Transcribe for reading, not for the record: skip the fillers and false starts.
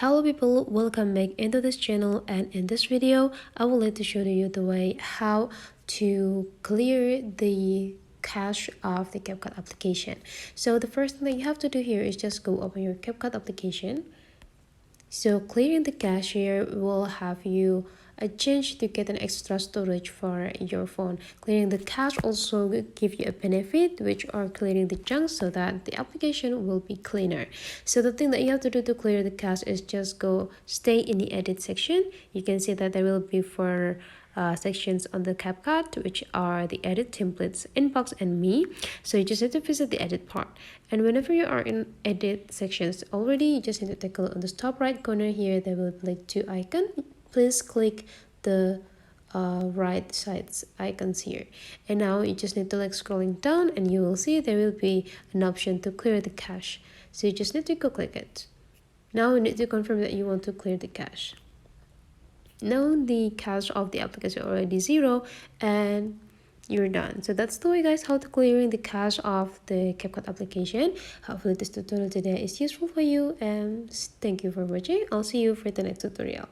Hello people, welcome back into this channel, and in this video I would like to show you the way how to clear the cache of the CapCut application. So the first thing that you have to do here is just go open your CapCut application. So clearing the cache here will have you a chance to get an extra storage for your phone. Clearing the cache also will give you a benefit, which are clearing the junk so that the application will be cleaner. So the thing that you have to do to clear the cache is just go stay in the edit section. You can see that there will be four sections on the CapCut, which are the edit, templates, inbox, and me. So you just need to visit the edit part, and whenever you are in edit sections already, you just need to take a look on the top right corner here. There will be like two icons. Please click the right sides icons here, and now you just need to like scrolling down, and you will see there will be an option to clear the cache. So you just need to go click it. Now you need to confirm that you want to clear the cache. Now the cache of the application is already 0 and you're done. So that's the way, guys, how to clearing the cache of the CapCut application. Hopefully this tutorial today is useful for you, and thank you for watching. I'll see you for the next tutorial.